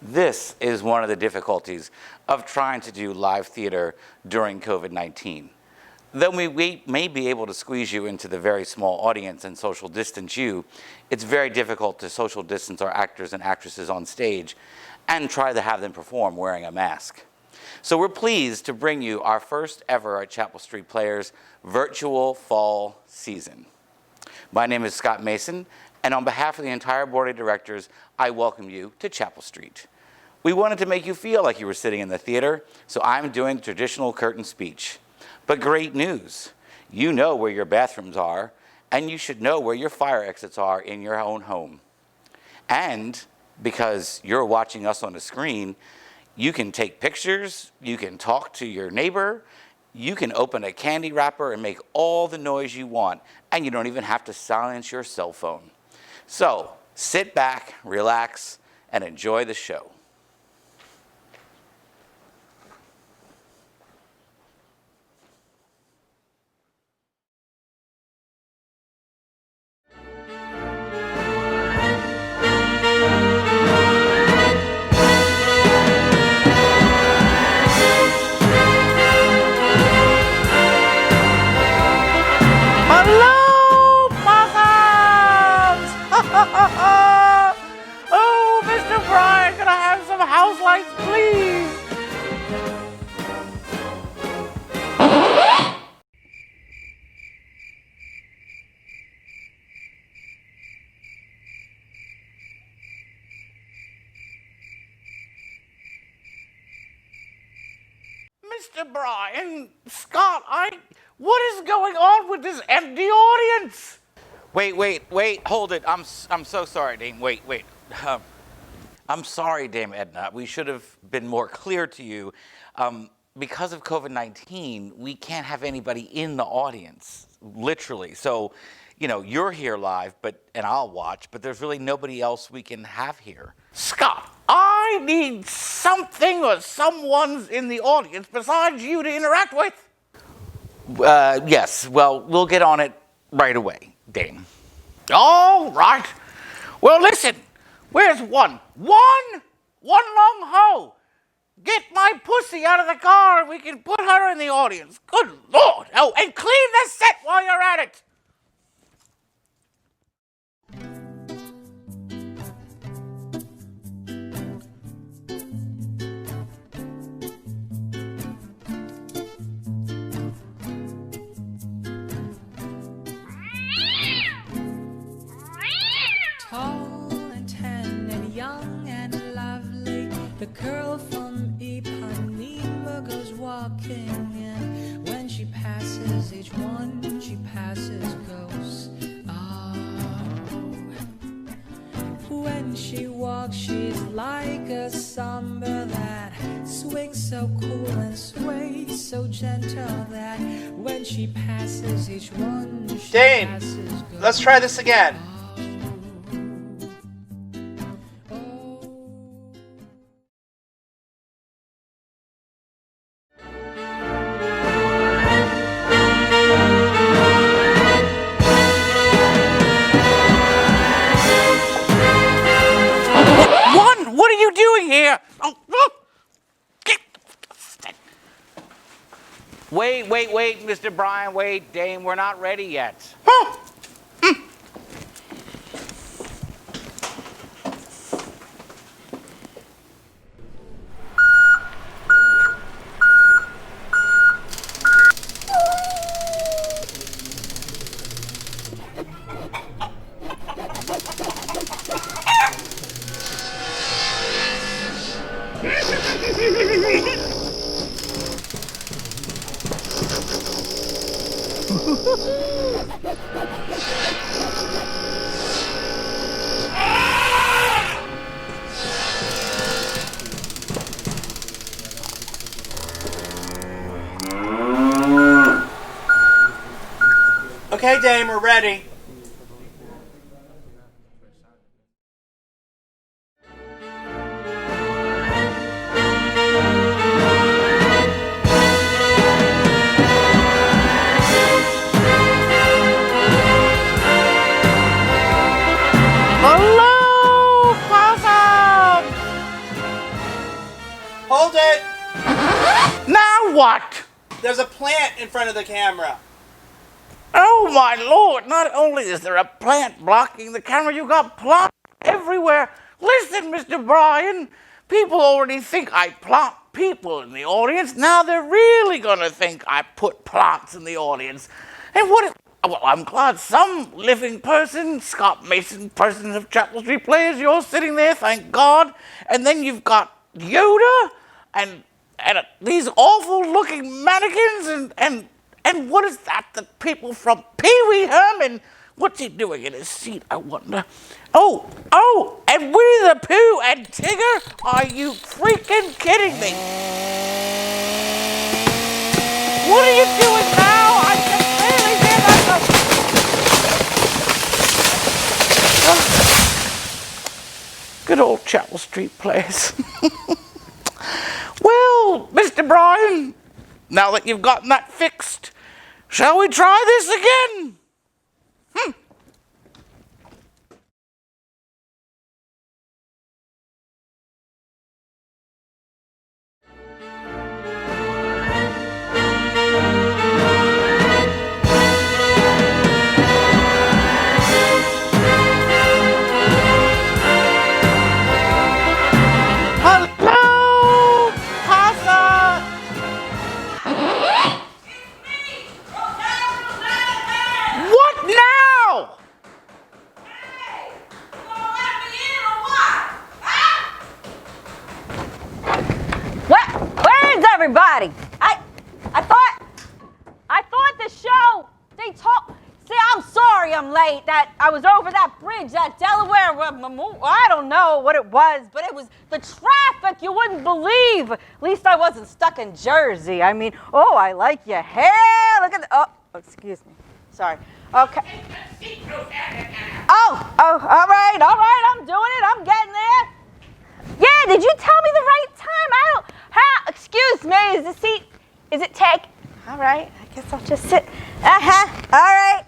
This is one of the difficulties of trying to do live theater during COVID-19. Though we may be able to squeeze you into the very small audience and social distance you, it's very difficult to social distance our actors and actresses on stage and try to have them perform wearing a mask. So we're pleased to bring you our first ever at Chapel Street Players virtual fall season. My name is Scott Mason, and on behalf of the entire board of directors, I welcome you to Chapel Street. We wanted to make you feel like you were sitting in the theater, so I'm doing the traditional curtain speech. But great news, you know where your bathrooms are, and you should know where your fire exits are in your own home. And because you're watching us on the screen, you can take pictures, you can talk to your neighbor, you can open a candy wrapper and make all the noise you want, and you don't even have to silence your cell phone. So sit back, relax, and enjoy the show. Oh, Mr. Brian, can I have some house lights, please? Mr. Brian, Scott, what is going on with this empty audience? Wait, hold it. I'm so sorry, Dame. Wait. I'm sorry, Dame Edna. We should have been more clear to you. Because of COVID-19, we can't have anybody in the audience, literally. So, you're here live, and I'll watch, but there's really nobody else we can have here. Scott, I need something or someone's in the audience besides you to interact with. Yes, well, we'll get on it right away, Dame. All right. Well, listen, where's one? One long hoe. Get my pussy out of the car and we can put her in the audience. Good Lord. Oh, and clean the set while you're at it. The girl from Ipanema goes walking, and when she passes each one, she passes ghosts. Oh, when she walks, she's like a samba that swings so cool and sways so gentle that when she passes each one, she Dane, passes ghosts. let's try this again. What are you doing here? Wait, Mr. Brian, wait, Dame, we're not ready yet. Okay, Dame, we're ready. What? There's a plant in front of the camera. Oh my lord, not only is there a plant blocking the camera, you got plants everywhere. Listen, Mr. Brian, people already think I plant people in the audience. Now they're really gonna think I put plants in the audience. And what if, well, I'm glad some living person, Scott Mason, person of Chapel Street Players, you're sitting there, thank God. And then you've got Yoda and these awful looking mannequins and what is that? The people from Pee Wee Herman? What's he doing in his seat, I wonder? Oh, and Winnie the Pooh and Tigger? Are you freaking kidding me? What are you doing now? I can barely hear myself. Good old Chapel Street Players. Well, Mr. Brian, now that you've gotten that fixed, shall we try this again? Hello, Pasa. What now? Where's everybody? I thought the show, they told, see, I'm sorry I'm late, that I was over that bridge, that Delaware, I don't know what it was, but it was the traffic you wouldn't believe. At least I wasn't stuck in Jersey. I mean, oh, I like your hair, look at the, oh, excuse me, sorry, okay. Oh, all right, I'm doing it, I'm getting there. Yeah, did you tell me the right time? Excuse me, is the seat, is it take? All right, I guess I'll just sit. All right,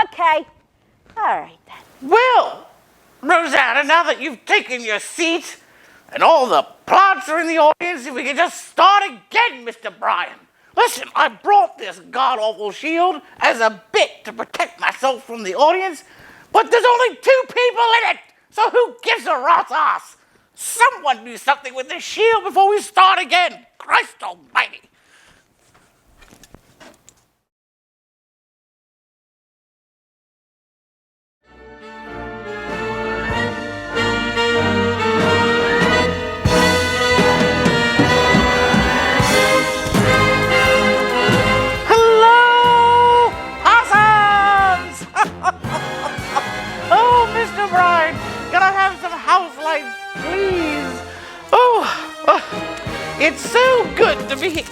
okay. All right then. Well, Rosanna, now that you've taken your seat and all the plants are in the audience, if we can just start again, Mr. Brian. Listen, I brought this god-awful shield as a bit to protect myself from the audience, but there's only 2 people in it, so who gives a rat's ass? Someone do something with this shield before we start again. Christ almighty. Hello, possums! Oh, Mr. Brian, can I have some house lights, please? Oh, it's so good to be here.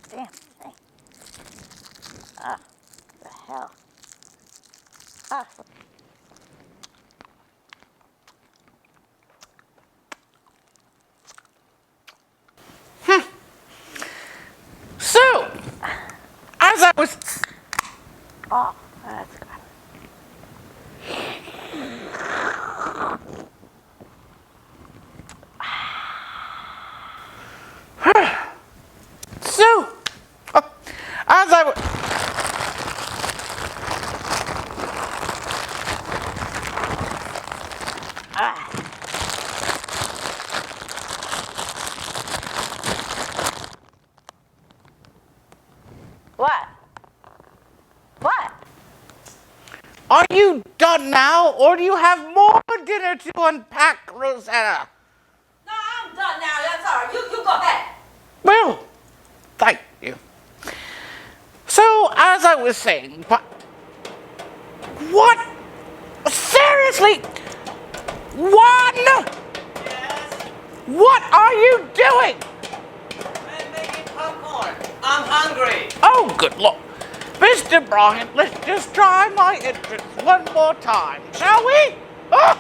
Damn thing. Ah, the hell. Ah. So, as I was... Oh, that's good. So, as I was... What? What? Are you done now, or do you have more dinner to unpack, Rosanna? No, I'm done now. That's all right. You go ahead. Well, thank you. So, as I was saying, what? Seriously? One? Yes? What are you doing? I'm making popcorn. I'm hungry. Oh, good Lord. Mr. Brian, let's just try my entrance one more time, shall we? Oh!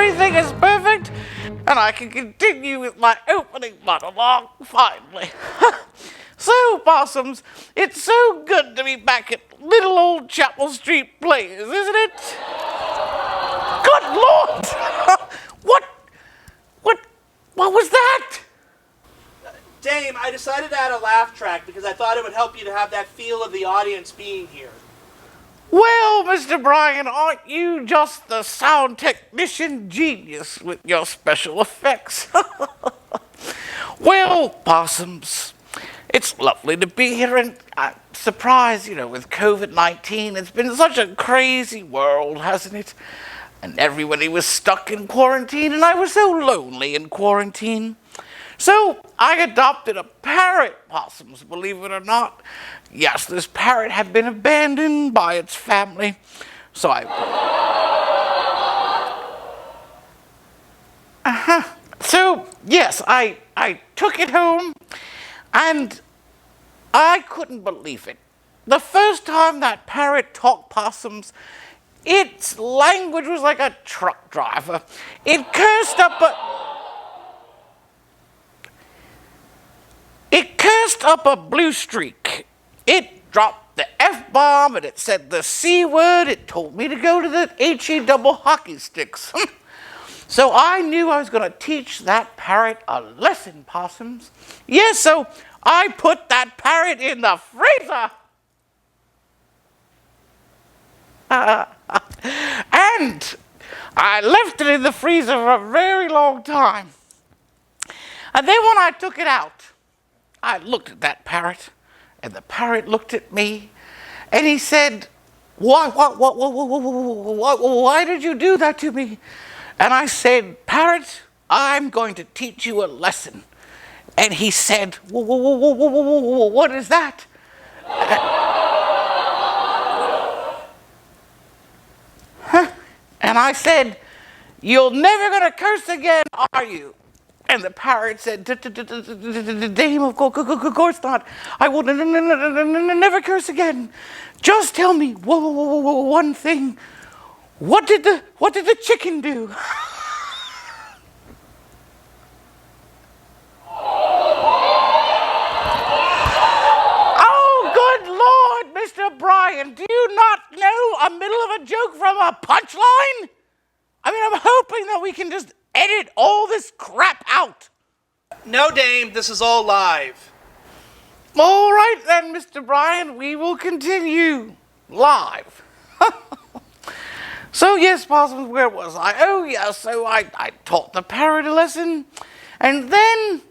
everything is perfect, and I can continue with my opening monologue finally. So, Possums, it's so good to be back at little old Chapel Street Players, isn't it? Good Lord! What was that? Dame, I decided to add a laugh track because I thought it would help you to have that feel of the audience being here. Well, Mr. Bryan, aren't you just the sound technician genius with your special effects? Well, Possums, it's lovely to be here, and I'm surprised, with COVID-19. It's been such a crazy world, hasn't it? And everybody was stuck in quarantine, and I was so lonely in quarantine. So I adopted a parrot, Possums, believe it or not. Yes, this parrot had been abandoned by its family. So I took it home, and I couldn't believe it. The first time that parrot talked, Possums, its language was like a truck driver. It cursed up a blue streak. It dropped the F-bomb, and it said the C word. It told me to go to the HE double hockey sticks. So I knew I was going to teach that parrot a lesson, Possums. Yes, so I put that parrot in the freezer. And I left it in the freezer for a very long time. And then when I took it out, I looked at that parrot, and the parrot looked at me, and he said, why did you do that to me? And I said, parrot, I'm going to teach you a lesson. And he said, what is that? And I said, you're never going to curse again, are you? And the parrot said, Dame, of course not. I will never curse again. Just tell me one thing. What did the chicken do? Oh, good Lord, Mr. Bryan, do you not know a middle of a joke from a punchline? I mean, I'm hoping that we can just edit all this crap out. No, Dame, this is all live. All right then, Mr. Bryan, we will continue live. So yes, Possums, where was I? Oh yes, so I taught the parrot a lesson, and then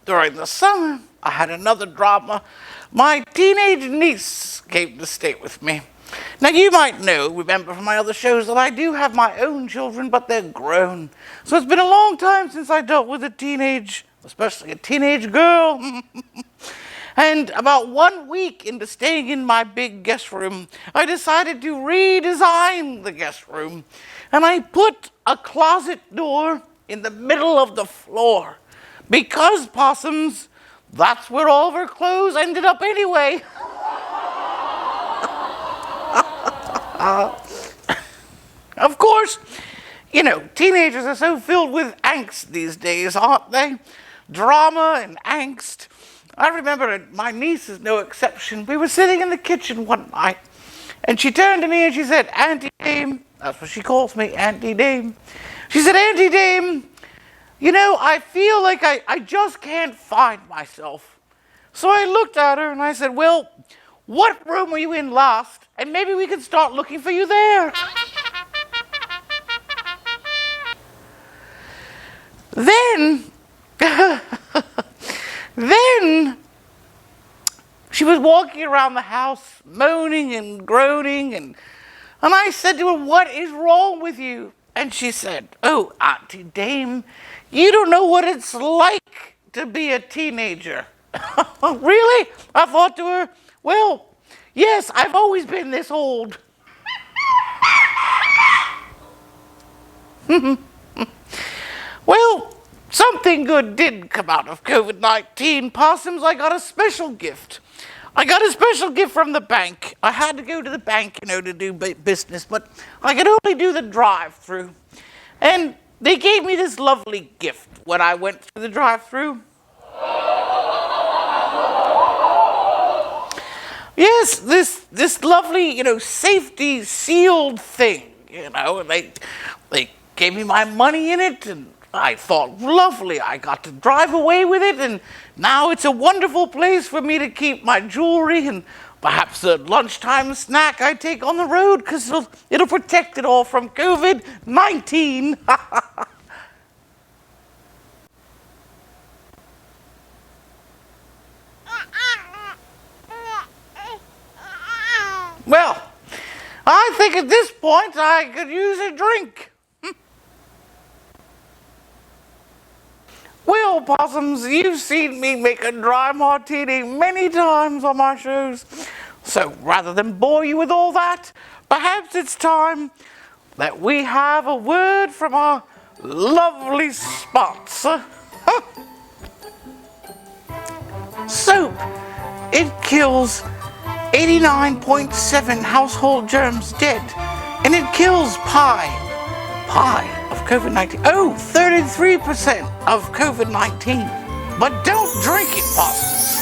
during the summer I had another drama. My teenage niece came to stay with me. Now you might remember from my other shows that I do have my own children, but they're grown. So it's been a long time since I dealt with especially a teenage girl. And about 1 week into staying in my big guest room, I decided to redesign the guest room. And I put a closet door in the middle of the floor. Because, Possums, that's where all of her clothes ended up anyway. Of course, teenagers are so filled with angst these days, aren't they? Drama and angst. I remember my niece is no exception. We were sitting in the kitchen one night, and she turned to me and she said, Auntie Dame, that's what she calls me, Auntie Dame. She said, Auntie Dame, I feel like I just can't find myself. So I looked at her and I said, well, what room were you in last? And maybe we could start looking for you there. Then she was walking around the house, moaning and groaning, and I said to her, what is wrong with you? And she said, oh, Auntie Dame, you don't know what it's like to be a teenager. Really? I thought to her, well, yes, I've always been this old. Well, something good did come out of COVID-19, Possums. I got a special gift. I got a special gift from the bank. I had to go to the bank, to do business, but I could only do the drive-through. And they gave me this lovely gift when I went through the drive-thru. Yes, this lovely, safety sealed thing, and they gave me my money in it, and I thought, lovely, I got to drive away with it, and now it's a wonderful place for me to keep my jewelry and perhaps a lunchtime snack I take on the road, because it'll protect it all from COVID-19. Well, I think at this point I could use a drink. Well, Possums, you've seen me make a dry martini many times on my shows. So rather than bore you with all that, perhaps it's time that we have a word from our lovely sponsor. Soap. It kills 89.7 household germs dead, and it kills pi of COVID-19. Oh, 33% of COVID-19. But don't drink it, Possums.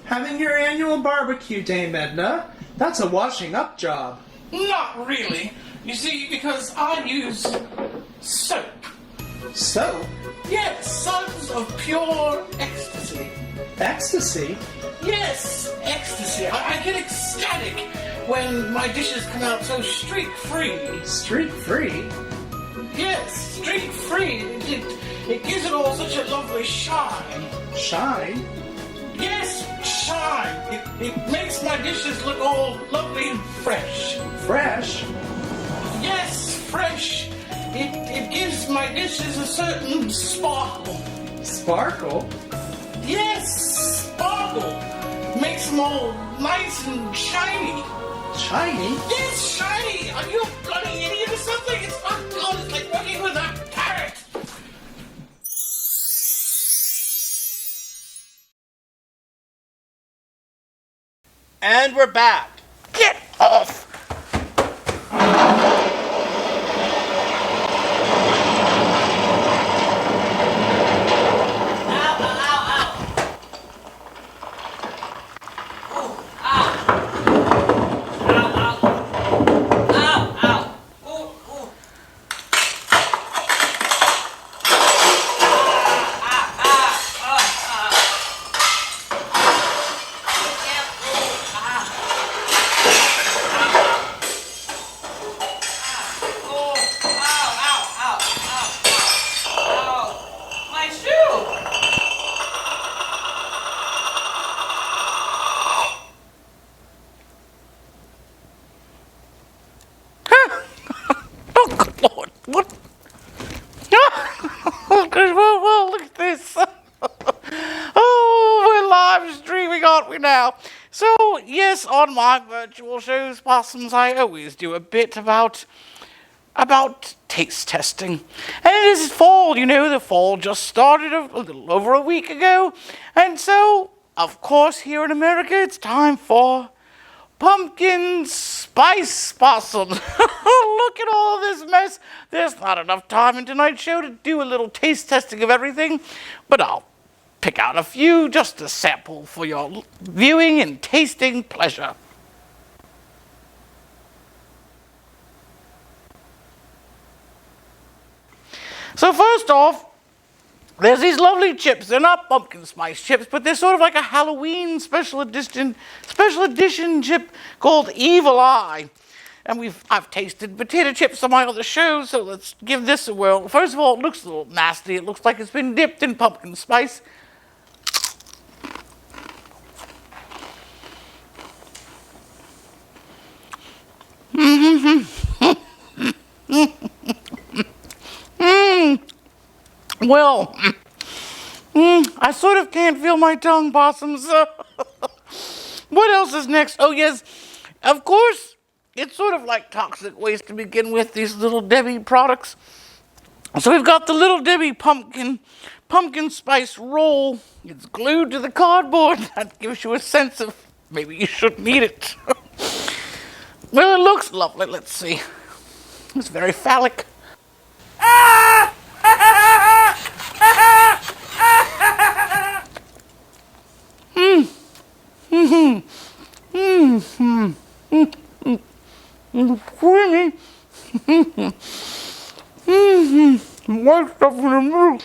Having your annual barbecue, Dame Edna. That's a washing up job. Not really. You see, because I use soap. Soap? Yes, Sons of Pure Ecstasy. Ecstasy? Yes, ecstasy. I get ecstatic when my dishes come out so streak-free. Streak-free? Yes, streak-free. It gives it all such a lovely shine. Shine? Yes, shine. It makes my dishes look all lovely and fresh. Fresh? Yes, fresh. It gives my dishes a certain sparkle. Sparkle? Yes, sparkle. Makes them all nice and shiny. Shiny? Yes, shiny. Are you a bloody idiot or something? It's not good. It's like working with a carrot. And we're back. Get off. Well, look at this. Oh, we're live streaming, aren't we now? So, yes, on my virtual shows, Possums, I always do a bit about taste testing. And it is fall, the fall just started a little over a week ago. And so, of course, here in America, it's time for pumpkin spice possum. Look at all this mess. There's not enough time in tonight's show to do a little taste testing of everything, but I'll pick out a few just to sample for your viewing and tasting pleasure. So first off, there's these lovely chips. They're not pumpkin spice chips, but they're sort of like a Halloween special edition chip called Evil Eye. And I've tasted potato chips on my other shows, so let's give this a whirl. First of all, it looks a little nasty. It looks like it's been dipped in pumpkin spice. Well, I sort of can't feel my tongue, Possums. What else is next? Oh, yes, of course, it's sort of like toxic waste to begin with, these Little Debbie products. So we've got the Little Debbie pumpkin spice roll. It's glued to the cardboard. That gives you a sense of maybe you shouldn't eat it. Well, it looks lovely. Let's see. It's very phallic. Creamy. White stuff in the middle.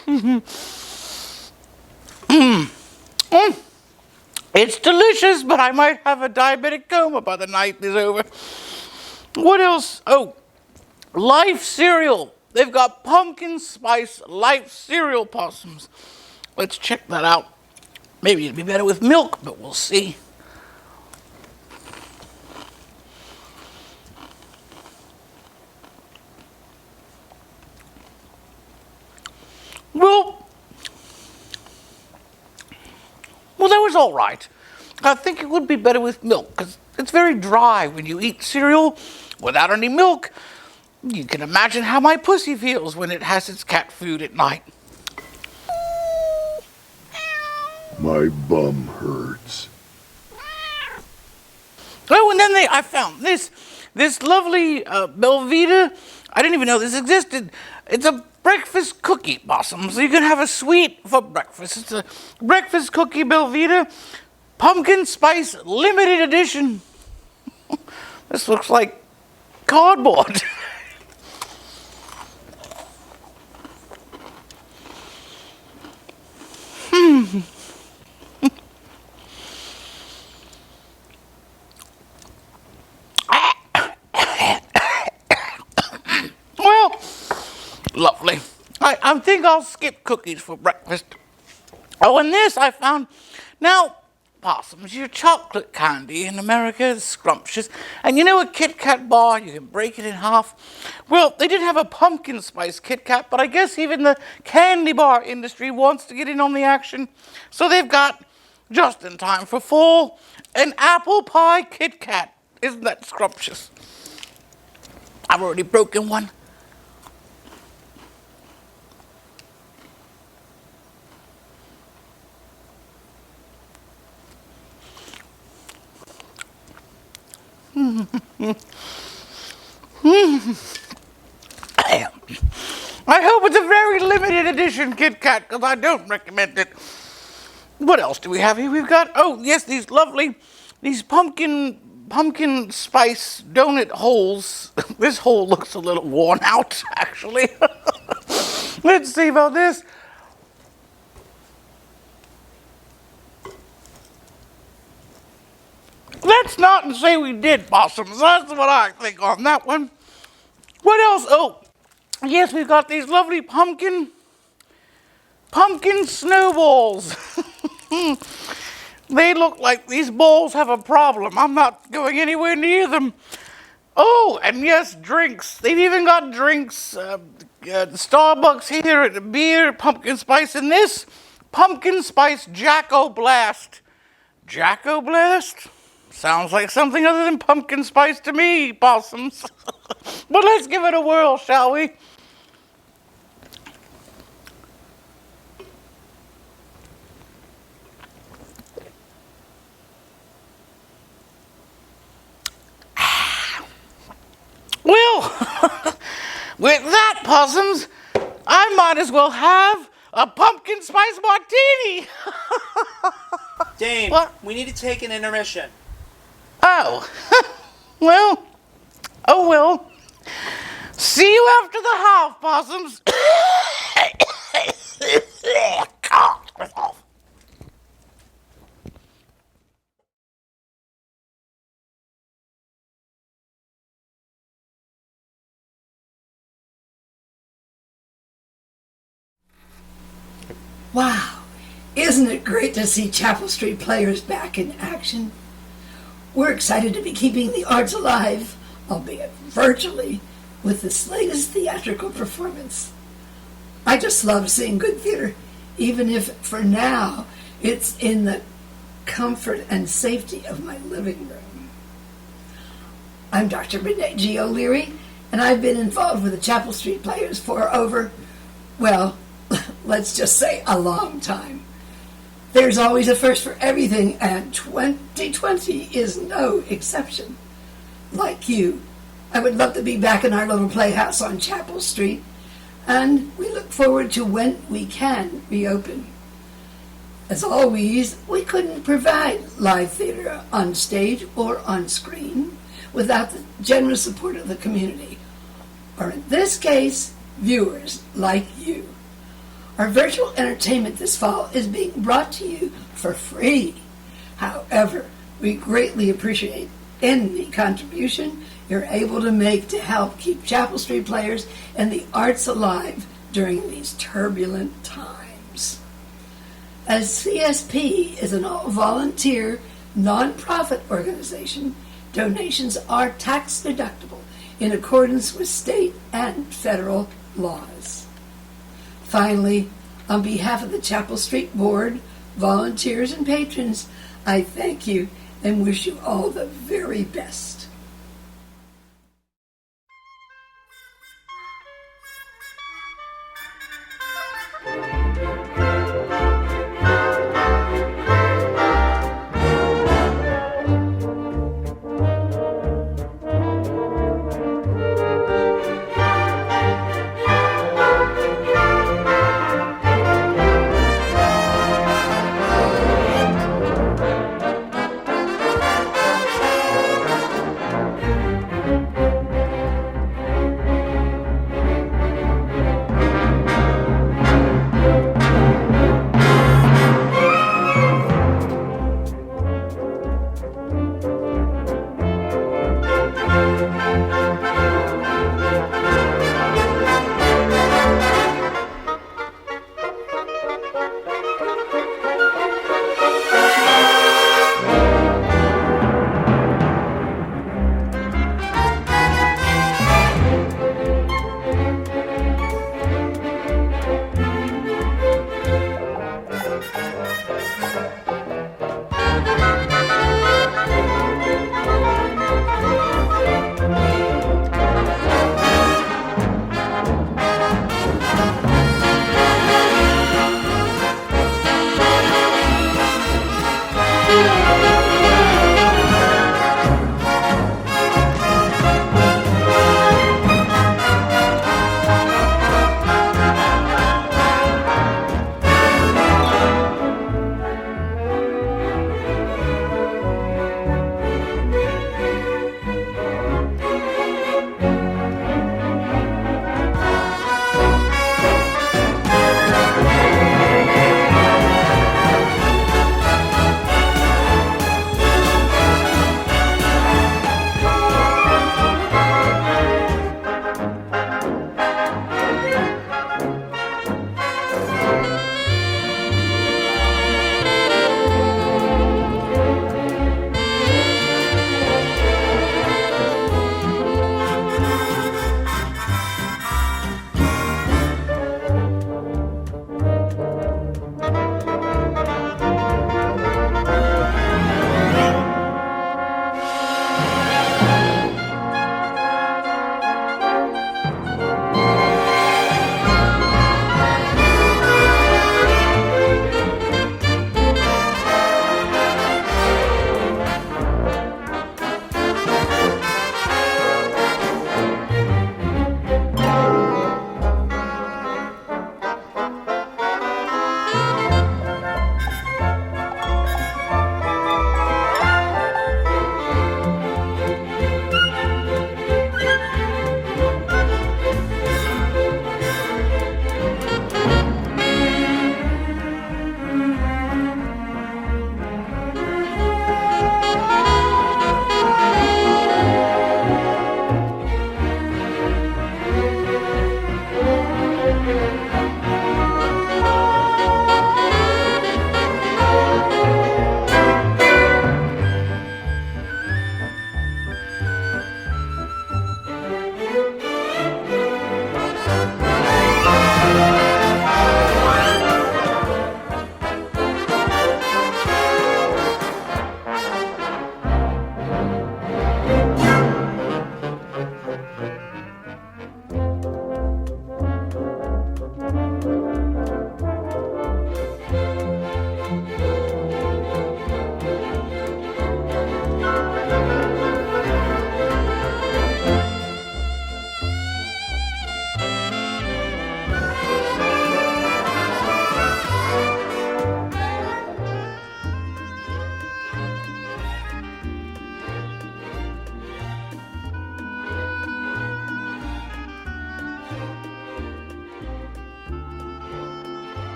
It's delicious, but I might have a diabetic coma by the night is over. What else? Oh, Life cereal. They've got pumpkin spice Life cereal possums. Let's check that out. Maybe it'd be better with milk, but we'll see. Well, that was all right. I think it would be better with milk because it's very dry when you eat cereal without any milk. You can imagine how my pussy feels when it has its cat food at night. My bum hurts. Oh, and then I found this lovely Belvita. I didn't even know this existed. It's a breakfast cookie possum, so you can have a sweet for breakfast. It's a breakfast cookie Belvita, pumpkin spice limited edition. This looks like cardboard. Well, lovely. I think I'll skip cookies for breakfast. Oh, and this I found. Now, possums, your chocolate candy in America is scrumptious. And you know a Kit Kat bar, you can break it in half. Well, they did have a pumpkin spice Kit Kat, but I guess even the candy bar industry wants to get in on the action. So they've got, just in time for fall, an apple pie Kit Kat. Isn't that scrumptious? I've already broken one. I hope it's a very limited edition Kit Kat because I don't recommend it. What else do we have here? We've got, oh yes, these pumpkin spice donut holes. This hole looks a little worn out, actually. Let's see about this. Let's not say we did possums. That's what I think on that one. What else? Oh, yes, we've got these lovely pumpkin snowballs. They look like these balls have a problem. I'm not going anywhere near them. Oh, and yes, drinks. They've even got drinks. Starbucks here, and a beer, pumpkin spice, and this pumpkin spice Jacko Blast. Jacko Blast? Sounds like something other than pumpkin spice to me, possums. But let's give it a whirl, shall we? Well, with that, possums, I might as well have a pumpkin spice martini. Dame, What? we need to take an intermission. Oh, well, oh well. See you after the half, possums. Wow, isn't it great to see Chapel Street Players back in action? We're excited to be keeping the arts alive, albeit virtually, with this latest theatrical performance. I just love seeing good theater, even if for now it's in the comfort and safety of my living room. I'm Dr. Renee G. O'Leary, and I've been involved with the Chapel Street Players for over, well, let's just say a long time. There's always a first for everything, and 2020 is no exception. Like you, I would love to be back in our little playhouse on Chapel Street, and we look forward to when we can reopen. As always, we couldn't provide live theater on stage or on screen without the generous support of the community, or in this case, viewers like you. Our virtual entertainment this fall is being brought to you for free. However, we greatly appreciate any contribution you're able to make to help keep Chapel Street Players and the arts alive during these turbulent times. As CSP is an all-volunteer, non-profit organization, donations are tax deductible in accordance with state and federal laws. Finally, on behalf of the Chapel Street Board, volunteers, and patrons, I thank you and wish you all the very best.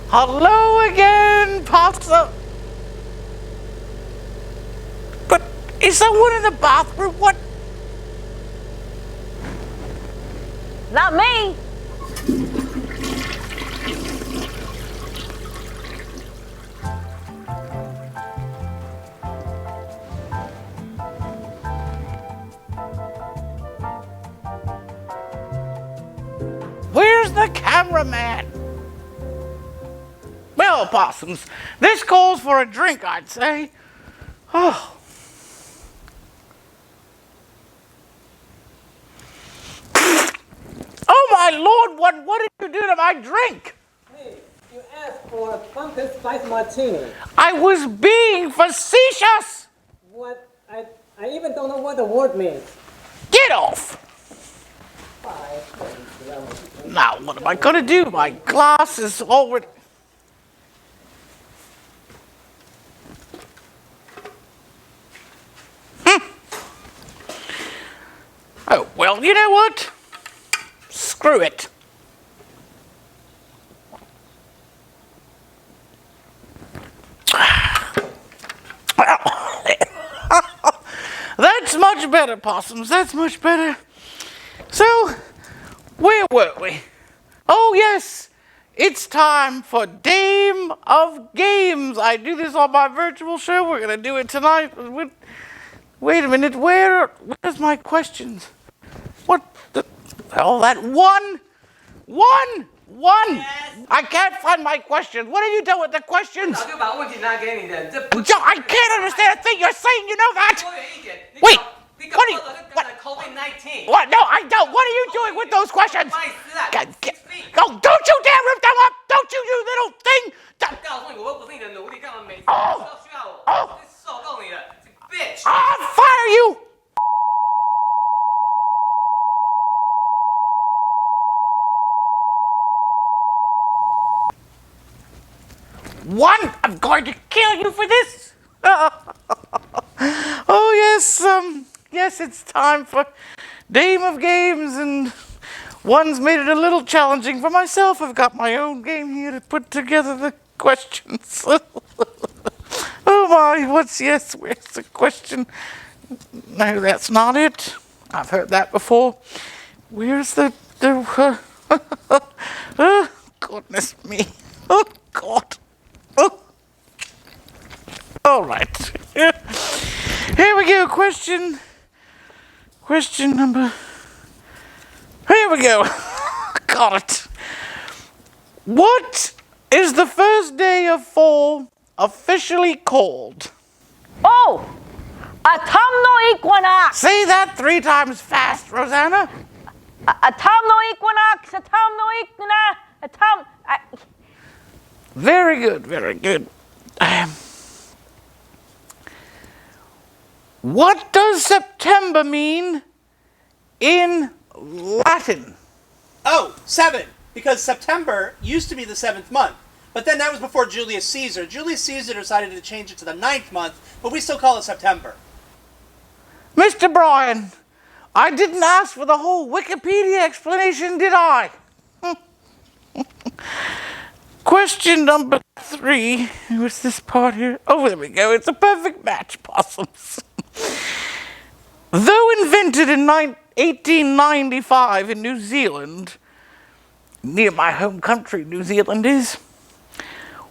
Hello again, Possum. But is someone in the bathroom? What? Not me. Where's the cameraman? Well, Possums, this calls for a drink, I'd say. Oh. Oh, my Lord, what did you do to my drink? Hey, you asked for a pumpkin spice martini. I was being facetious. What? I even don't know what the word means. Get off. Now, what am I going to do? My glass is already... Oh, well, you know what? Screw it. That's much better, Possums. That's much better. So, where were we? Oh, yes. It's time for Dame of Games. I do this on my virtual show. We're going to do it tonight. Wait a minute. Where's my questions? What the... Oh, that one. Yes. I can't find my questions. What have you done with the questions? I can't understand a thing you're saying. You know that. Wait. What are you... COVID-19. What? No, I don't. What are you doing with those questions? Don't you dare rip them up. Don't you, you little thing. I'll fire you. One, I'm going to kill you for this. Oh, yes, it's time for Dame of Games, and one's made it a little challenging for myself. I've got my own game here to put together the questions. Oh my, where's the question? No, that's not it. I've heard that before. Where's the oh, goodness me. Oh, God. Oh. All right. Here we go. Question number. Here we go. Got it. What is the first day of fall officially called? Oh, autumnal equinox. Say that 3 times fast, Rosanna. Autumnal equinox. Very good, very good. What does September mean in Latin? Oh, 7. Because September used to be the 7th month. But then that was before Julius Caesar. Julius Caesar decided to change it to the 9th month, but we still call it September. Mr. Bryan, I didn't ask for the whole Wikipedia explanation, did I? Question number 3. What's this part here? Oh, there we go. It's a perfect match, Possums. Though invented in 1895 in New Zealand, near my home country, New Zealand is,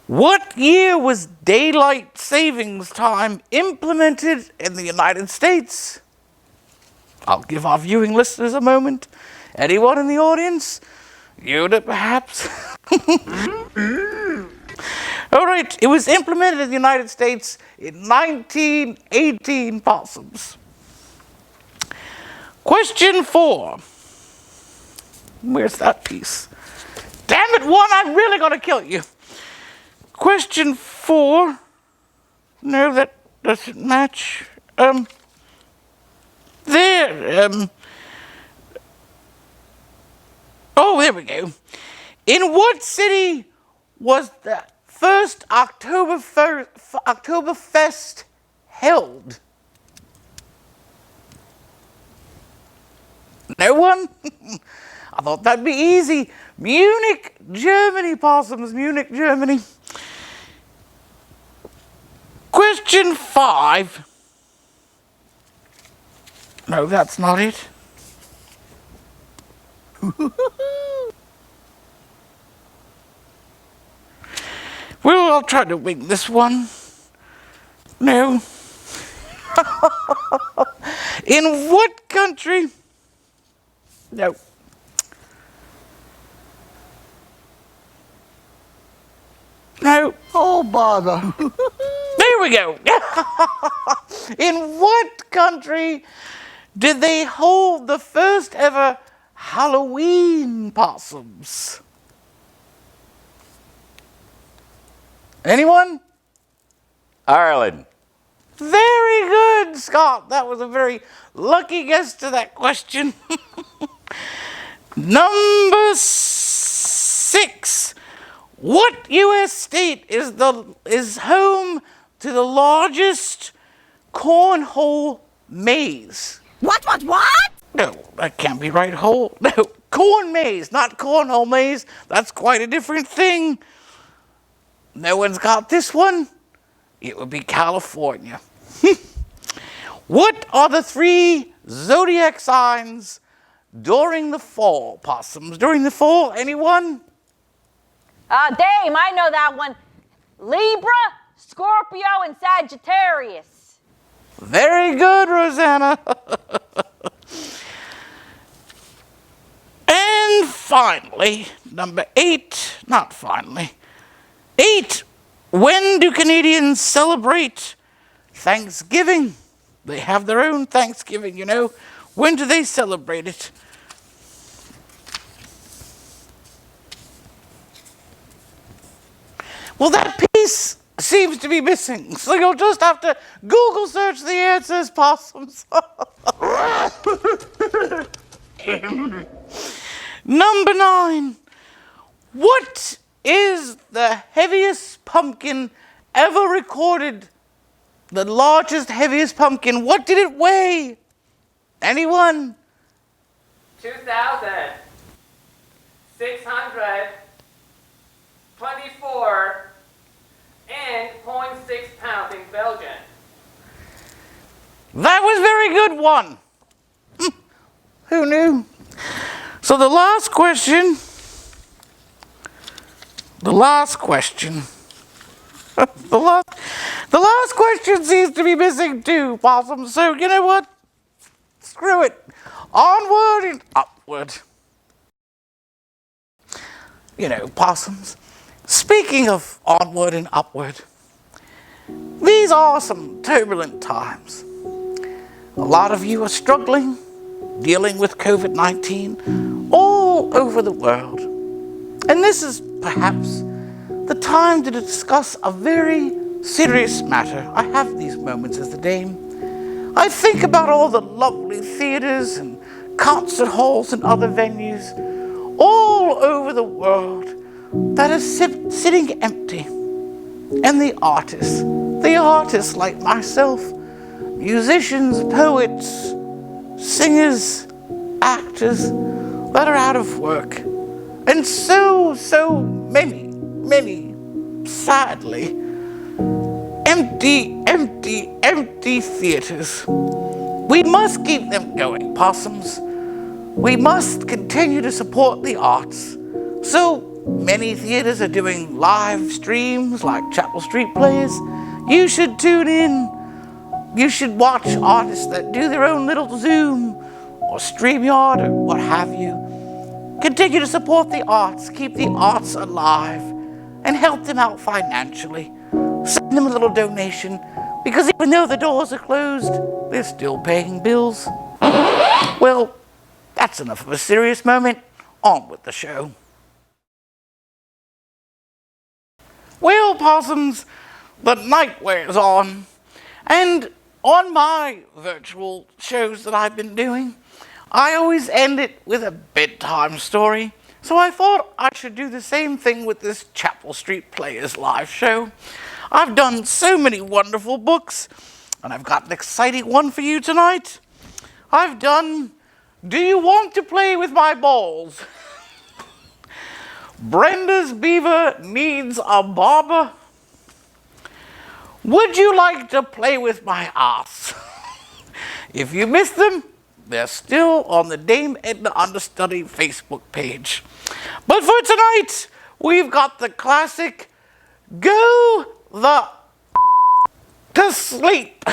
what year was daylight savings time implemented in the United States? I'll give our viewing listeners a moment. Anyone in the audience? Yoda, perhaps? All right, it was implemented in the United States in 1918, Possums. Question 4. Where's that piece? Damn it, one, I'm really going to kill you. Question 4. No, that doesn't match. There. Oh, there we go. In what city was the first Oktoberfest held? No one? I thought that'd be easy. Munich, Germany, Possums, Munich, Germany. Question 5. No, that's not it. Well, I'll try to wing this one. No. In what country? No. No. Oh, bother. There we go. In what country did they hold the first ever Halloween Possums? Anyone? Ireland. Very good, Scott. That was a very lucky guess to that question. Number 6. What U.S. state is home to the largest cornhole maze? What? No, that can't be right. Hole. No, corn maze, not cornhole maze. That's quite a different thing. No one's got this one. It would be California. What are the 3 zodiac signs during the fall, Possums? During the fall, anyone? Dame, I know that one. Libra, Scorpio, and Sagittarius. Very good, Rosanna. And finally, number 8, not finally. 8, when do Canadians celebrate Thanksgiving? They have their own Thanksgiving, you know. When do they celebrate it? Well, that piece seems to be missing, so you'll just have to Google search the answers, Possums. Number 9. What is the heaviest pumpkin ever recorded? The largest, heaviest pumpkin. What did it weigh? Anyone? 2,624 and 0.6 pounds in Belgium. That was a very good one. Who knew? So the last question. The last question seems to be missing too, Possum. So you know what? Screw it. Onward and upward. You know, Possums. Speaking of onward and upward, these are some turbulent times. A lot of you are struggling, dealing with COVID-19 all over the world. And this is perhaps the time to discuss a very serious matter. I have these moments as the Dame. I think about all the lovely theaters and concert halls and other venues all over the world that are sitting empty. And the artists like myself, musicians, poets, singers, actors that are out of work. And so many, sadly, empty theaters. We must keep them going, Possums. We must continue to support the arts. So many theaters are doing live streams like Chapel Street Plays. You should tune in. You should watch artists that do their own little Zoom or StreamYard or what have you. Continue to support the arts, keep the arts alive, and help them out financially. Send them a little donation, because even though the doors are closed, they're still paying bills. Well, that's enough of a serious moment. On with the show. Well, Possums, the night wears on, and on my virtual shows that I've been doing, I always end it with a bedtime story. So I thought I should do the same thing with this Chapel Street Players live show. I've done so many wonderful books, and I've got an exciting one for you tonight. I've done Do you want to play with my balls? Brenda's beaver needs a barber. Would you like to play with my ass? If you missed them, they're still on the Dame Edna Understudy Facebook page. But for tonight, we've got the classic Go the to sleep.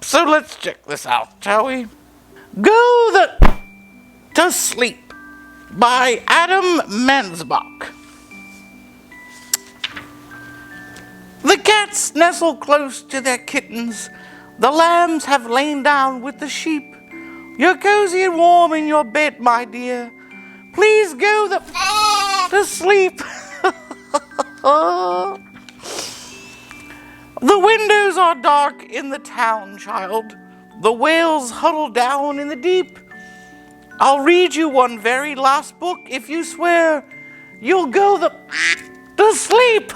So let's check this out, shall we? Go the to sleep by Adam Mansbach. The cats nestle close to their kittens. The lambs have lain down with the sheep. You're cozy and warm in your bed, my dear. Please go to sleep. The windows are dark in the town, child. The whales huddle down in the deep. I'll read you one very last book if you swear you'll go to sleep.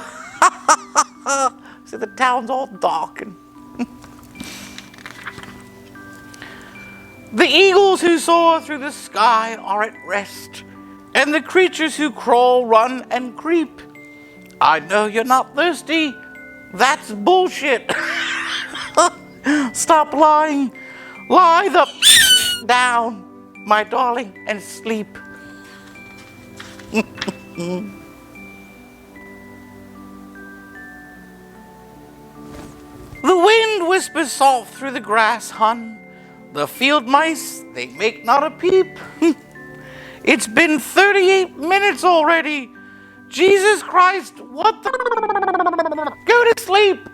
So the town's all dark. And the eagles who soar through the sky are at rest, and the creatures who crawl, run, and creep. I know you're not thirsty. That's bullshit. Stop lying. Lie down, my darling, and sleep. The wind whispers soft through the grass, hun. The field mice, they make not a peep. It's been 38 minutes already. Jesus Christ, what the... Go to sleep.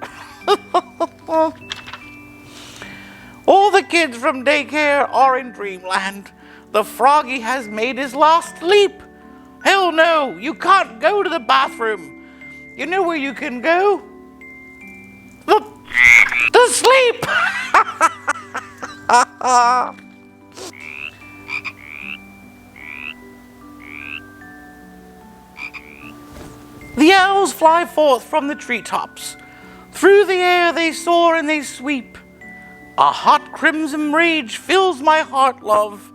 All the kids from daycare are in dreamland. The froggy has made his last leap. Hell no, you can't go to the bathroom. You know where you can go? To sleep. The owls fly forth from the treetops. Through the air they soar and they sweep. A hot crimson rage fills my heart, love.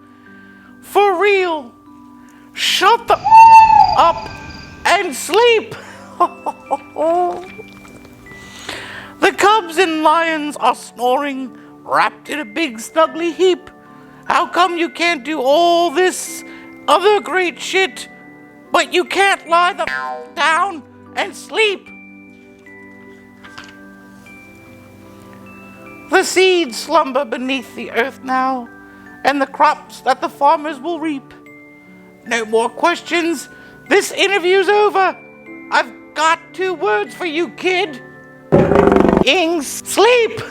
For real. Shut up and sleep. The cubs and lions are snoring, wrapped in a big snuggly heap. How come you can't do all this other great shit, but you can't lie down and sleep? The seeds slumber beneath the earth now, and the crops that the farmers will reap. No more questions. This interview's over. I've got 2 words for you, kid. Sleep.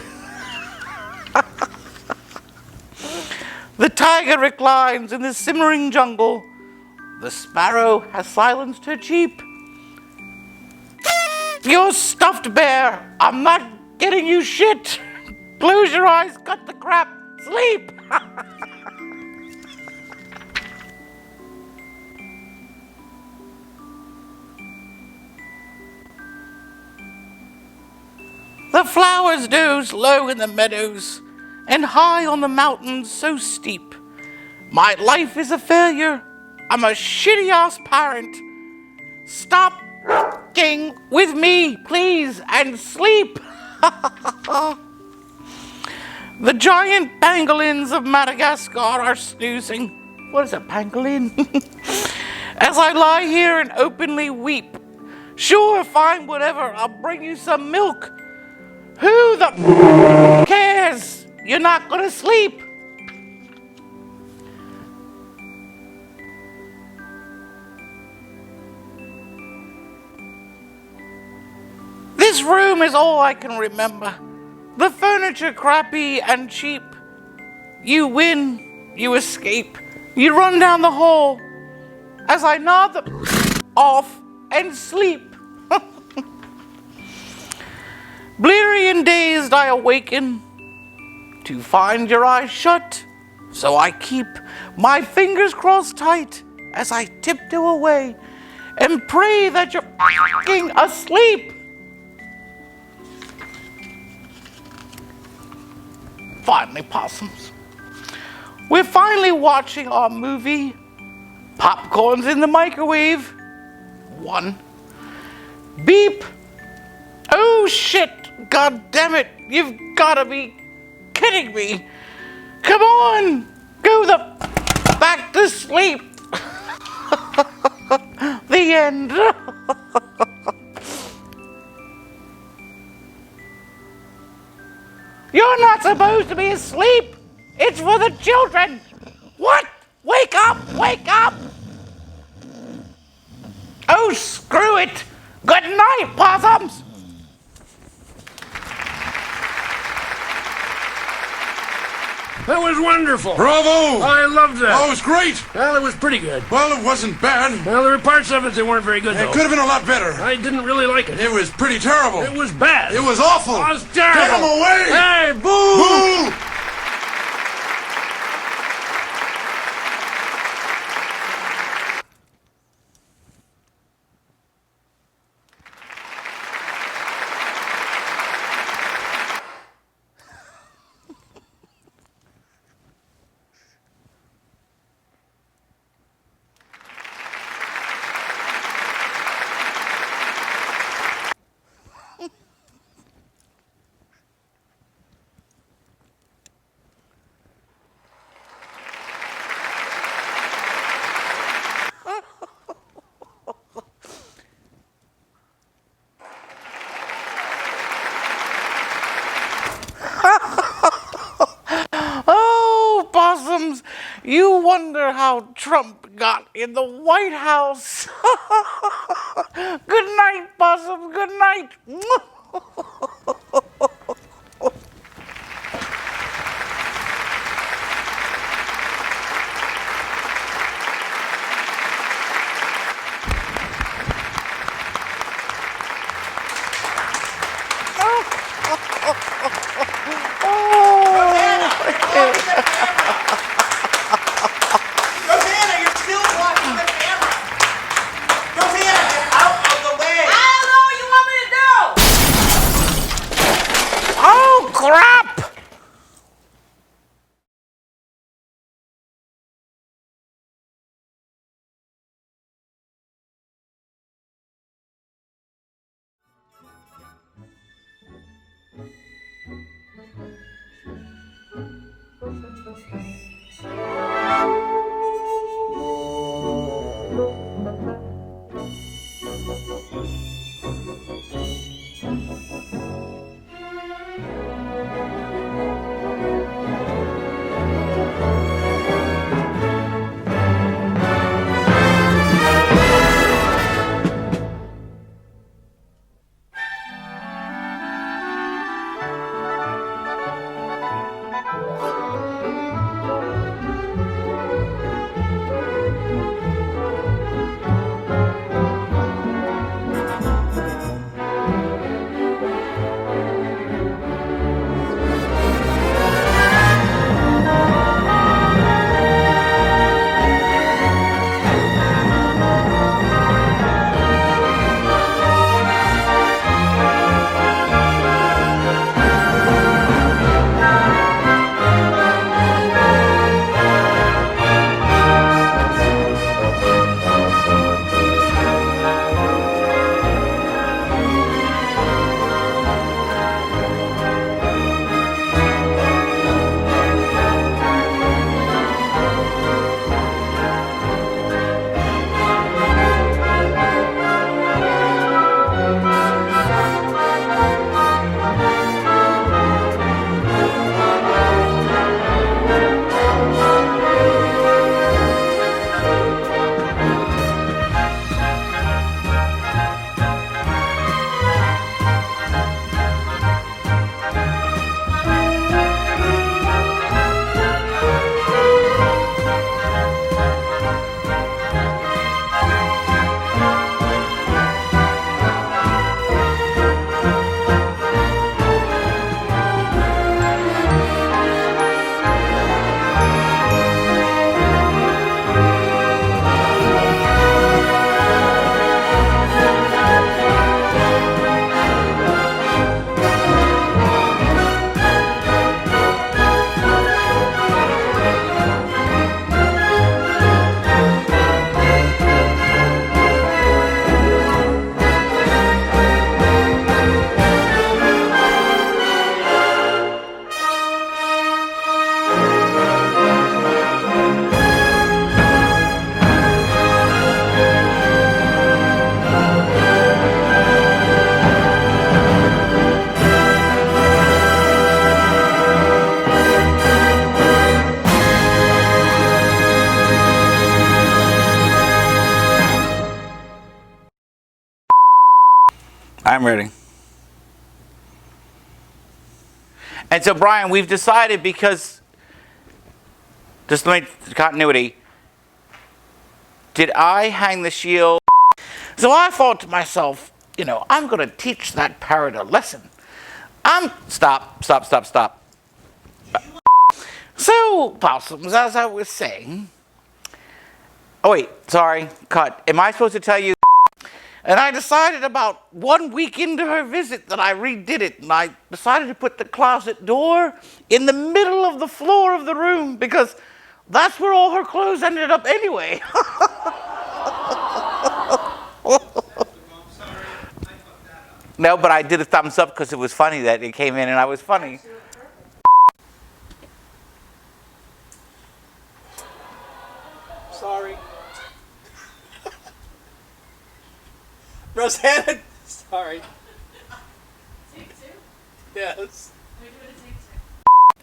The tiger reclines in the simmering jungle. The sparrow has silenced her cheep. You're stuffed bear. I'm not getting you shit. Close your eyes, cut the crap, sleep. The flowers doze low in the meadows and high on the mountains so steep. My life is a failure. I'm a shitty-ass parent. Stop f***ing with me, please, and sleep. The giant pangolins of Madagascar are snoozing. What is a pangolin? As I lie here and openly weep. Sure, fine, whatever. I'll bring you some milk. Who the cares? You're not gonna sleep. This room is all I can remember. The furniture crappy and cheap. You win, you escape, you run down the hall as I nod off and sleep. Bleary and dazed I awaken to find your eyes shut, so I keep my fingers crossed tight as I tiptoe away and pray that you're f***ing asleep. Finally, possums. We're finally watching our movie. Popcorn's in the microwave. 1. Beep. Oh shit. God damn it. You've gotta be kidding me. Come on. Go the back to sleep. The end. You're not supposed to be asleep. It's for the children. What? Wake up! Wake up! Oh, screw it. Good night, possums. That was wonderful. Bravo! I loved that. Oh, it was great. Well, it was pretty good. Well, it wasn't bad. Well, there were parts of it that weren't very good, It though. could have been a lot better. I didn't really like it. It was pretty terrible. It was bad. It was awful. It was terrible. Get him away! Hey, boo! Boo! Oh, possums, you wonder how Trump got in the White House. Good night, possum, good night. Rosanna, you're still blocking the camera. Rosanna, get out of the way. I don't know what you want me to do. I'm ready. And so, Brian, we've decided because, just to make continuity, did I hang the shield? So I thought to myself, you know, I'm going to teach that parrot a lesson. Stop. So, Possums, as I was saying, oh wait, sorry, cut. Am I supposed to tell you? And I decided about 1 week into her visit that I redid it, and I decided to put the closet door in the middle of the floor of the room because that's where all her clothes ended up anyway. No, but I did a thumbs up because it was funny that it came in and I was funny. Sorry. Rosanna, sorry. Take two? Yes. We do it a take two.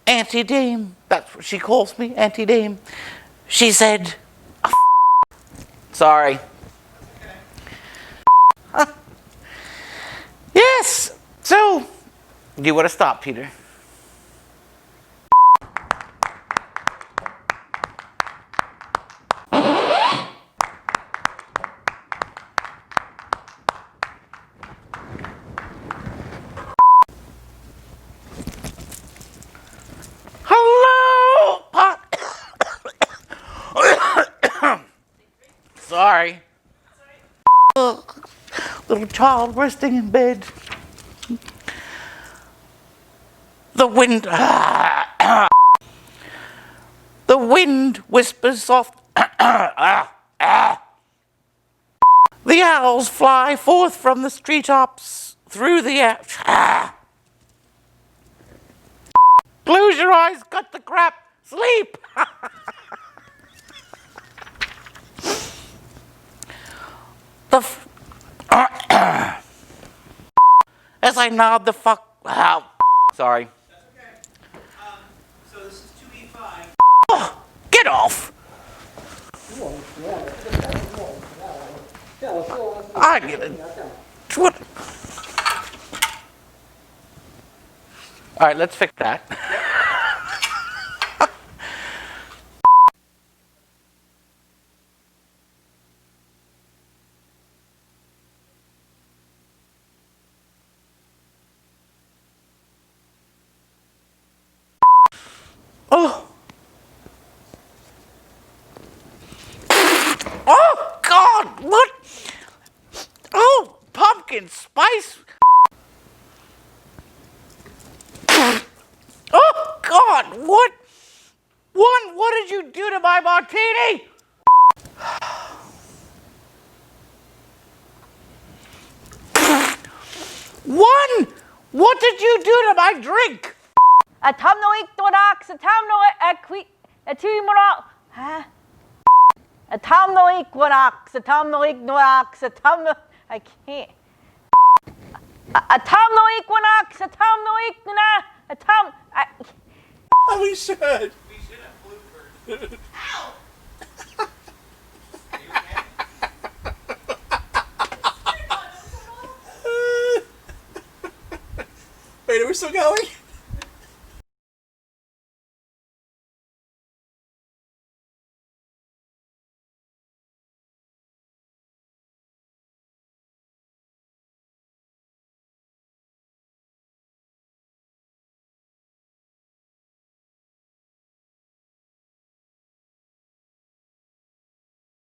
Auntie Dame, that's what she calls me, Auntie Dame. She said, sorry. Huh. Yes, so, do you want to stop, Peter? Hello, sorry. Little child resting in bed. The wind. The wind whispers soft. The owls fly forth from the treetops through the air. Close your eyes, cut the crap, sleep. As I nod the fuck out. Sorry. That's okay. So this is 2E5. Oh, get off. I get it. What? All right, let's fix that. Oh. Oh, God, what? Oh, pumpkin spice. Oh, God, what? What did you do to my martini? One, what did you do to my drink? Autumnal equinox, autumnal autumnal equinox, I can't. Autumnal equinox, Oh, we should. We should have bloopered. Ow! Wait, are we still going?